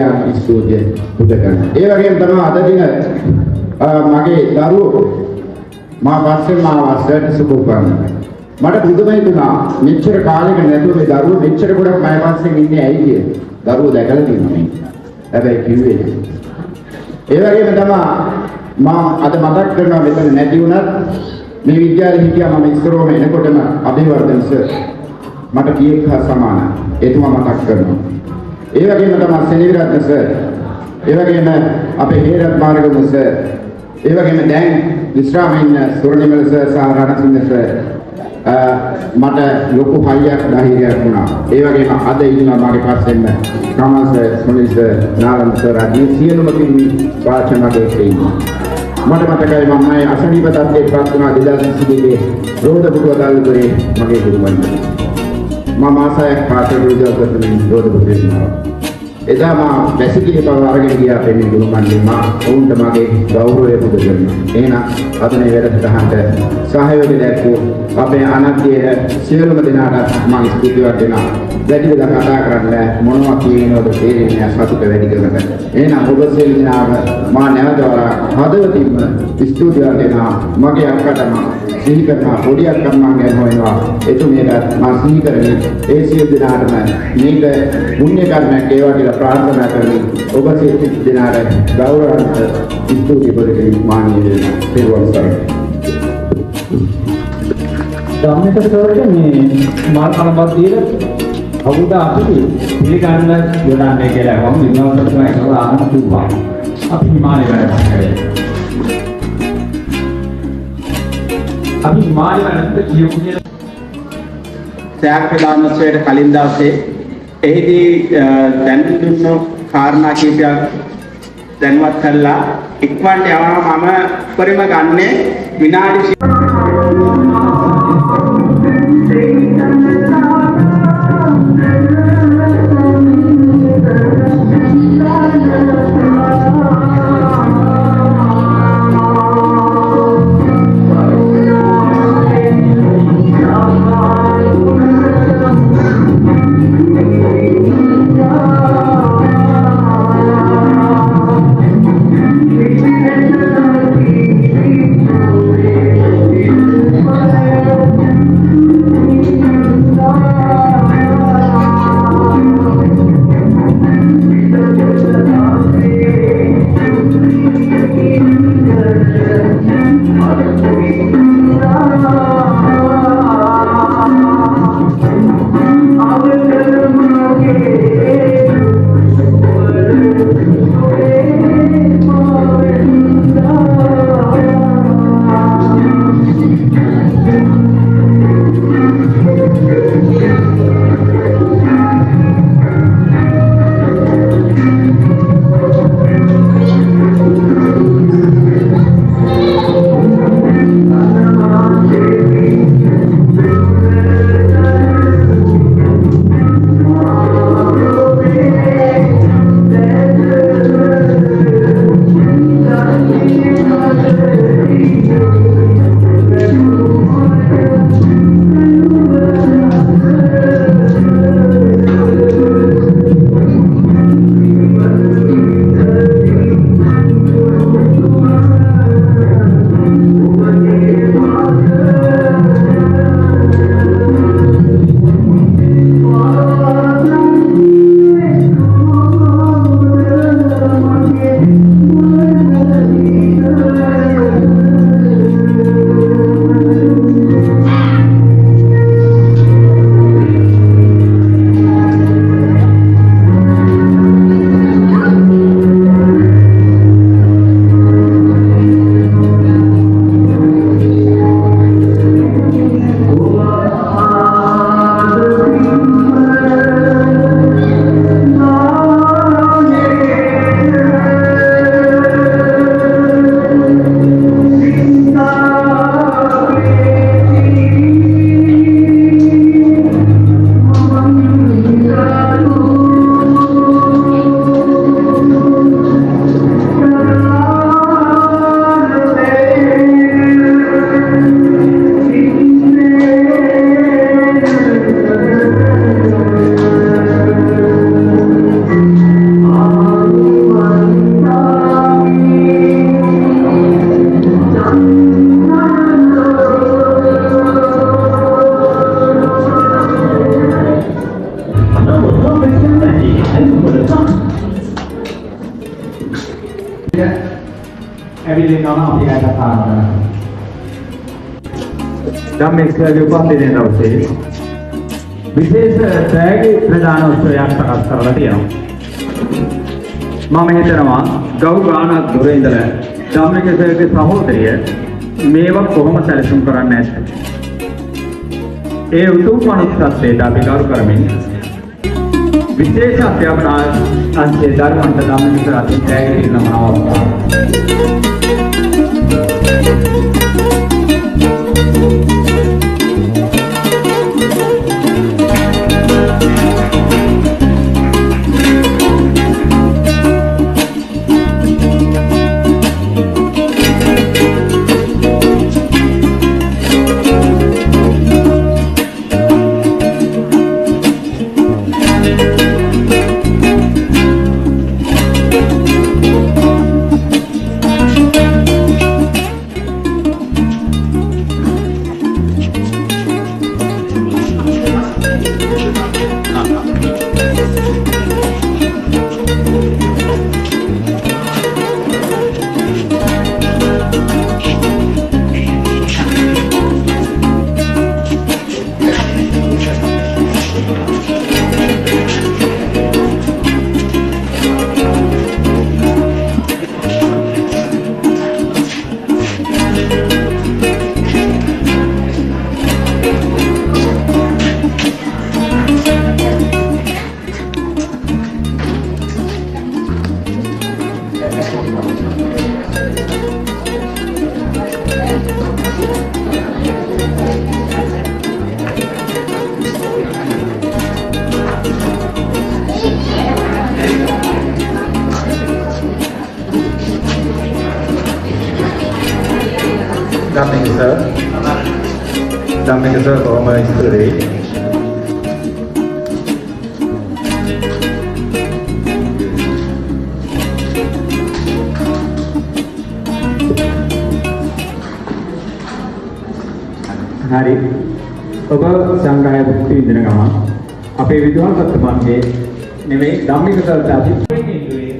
කල්යාණ ස්තුතිය පුද කරනවා. ඒ වගේම තමයි අද දින මගේ දරුවෝ මා පස්සේ මා වස්ත්‍රයට සුබපන්න. මට පුදුමයි තුනා මෙච්චර කාලෙක නැතුව මේ දරුවෝ මෙච්චර ගොඩක් මම පස්සේ ඉන්නේ ඇයි කියලා. දරුවෝ දැකලා තියෙනවා මේ. හැබැයි කිව්වේ නෑ. ඒ වගේම තමයි මම අද මතක් කරනවා මෙතන නැති වුණත් මේ විද්‍යාලේ හිටියා මම ඉස්සරෝම එනකොටම අභිවර්ධන සර් මට කීයක් හා සමානයි. එතුමා මතක් කරනවා. ඒ වගේම තමයි සෙනවිරත්න සර්. ඒ වගේම අපේ හේරත් මාර්ගම සර්. ඒ වගේම දැන් විශ්‍රාමයෙන් සුරනිමල සර් සහ රණසිංහ සර් මට ලොකු හයියක් ධෛර්යයක් වුණා. ඒ වගේම අද ඉන්නවා මගේ පස්සෙන් Kamal sir, Sunil sir, Nalanda sir ආදී සියලුම කිමි වාචනකේ ඉන්නවා. මට මතකයි මම අසනීප තත්ත්වයකට පත් වුණා 2022 රෝදපුටුව දල්පුරේ මගේ ගුරුවන්ට. මම ආසයක් පාසල් විද්‍යාව කරමින් රෝදපුටුවේ ඉන්නවා. එදා මම වැසිකිලි බව අරගෙන ගියා පෙන්නේ ගුරුමන්ගේ මා වුන්ට මගේ ගෞරවය පුද කරනවා. එහෙනම් අද මේ වැඩසටහනට සහයෝගය දැක්වූ අපේ අනන්තයේ සියලුම දෙනාට මම ස්තුතිවත් වෙනවා. වැඩි වෙලා කතා කරන්න මොනවා කියනවද තේරෙන්නේ සතුට වැඩි කරගන්න. එහෙනම් ඔබ සියලු දෙනාම මා නැවතවර හදවතින්ම ස්තුතිවත් වෙනවා. මගේ අක්කට මම සිහි කරනවා පොඩි අක්කා මම ගැන හොයනවා. එතුමියට මම සිහි කරන්නේ ඒ සියලු දෙනාටම මේක පුණ්‍ය කර්මයක් ඒවා කියලා ප්‍රාර්ථනා කරමින් ඔබ සියලු දෙනාට ගෞරවන්ත ස්තුති පොදකින් මානීය වෙනවා. පෙරවන් සරණයි. ධම්මික සෝරේ මේ මාල් කනපත් දීලා අවුරුදු අපි පිළිගන්න යොදන්නේ කියලා මම විනෝද කරනවා ඒක ආනන්ද කිව්වා. අපි හිමාලය වැඩ කරේ. අපි හිමාලය වැඩ කියමු කියලා සෑහ් ප්‍රධානත්වයට කලින් දවසේ එහිදී දැන් දුන්නු කාරණා කීපයක් දැනුවත් කළා. ඉක්මනට යවනවා මම උපරිම ගන්නේ විනාඩි ඇවිල්ලා ඉන්නවා අපි ඇයට කතා කරනවා. ධම්මිකගේ උපන්දිනයේ දවසේ විශේෂ තෑගි ප්‍රදාන උත්සවයක් සකස් කරලා තියෙනවා. මම හිතනවා ගෞ ගානක් දුර ඉඳලා ධම්මිකගේ සහෝදරිය මේවා කොහොම සැලසුම් කරන්නේ නැද්ද? ඒ උතුම් මනුස්සත්වයට අපි ගරු කරමින් විශේෂ අධ්‍යාපන අංශයේ ධර්මන්ත ධම්මික අතින් තෑගි දෙන්න අවස්ථාව. Daming sir, kalau mau istri. Hari, ඔබ සංගාය භුක්ති විඳින ගමන් අපේ විද්වාන් සත්තුමන්ගේ නෙමෙයි ධම්මික සර්ට අධිපතිතුමේ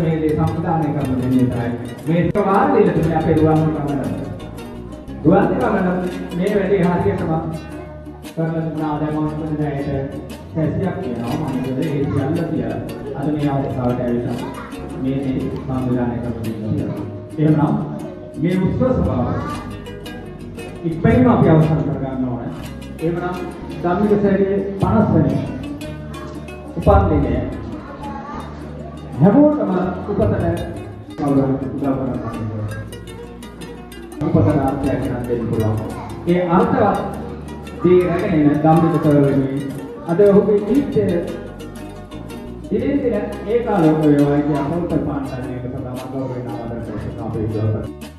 මේ සම්ප්‍රදානය කරන දෙන්නේ තමයි මේ වාරයේ තුනේ අපේ දුවන් කරනවා. දුවන් කරන මේ වැඩේ හරියටම කරලා තුනා දැන් මම හිතන්නේ සැසියක් කියනවා මම හිතන්නේ ඒ සියල්ල කියලා අද මේ අවස්ථාවට ඇවිල්ලා මේ සම්ප්‍රදානය කරන දෙන්නේ. එහෙනම් මේ උත්සව සභාව ඉක්මනින්ම අපි අවසන් කර ගන්න ඕනේ. එහෙමනම් ධම්මික සැරියේ 50 වෙනි උපන්දිනය හැමෝටම උපතට කවුරුහරි උදව් කරනවා. උපතට ආර්ථිකයක් ගන්න දෙන්න පුළුවන්. ඒ අර්ථවත් දේ රැගෙන ධම්මික සර්වෙන්නේ අද ඔහුගේ ජීවිතයේ දිනෙන් දින ඒ කාලේ ඔය වගේ අපෝත පාන්තනයක තමයි ගෞරවයෙන් ආදර කරන අපේ විද්‍යාව.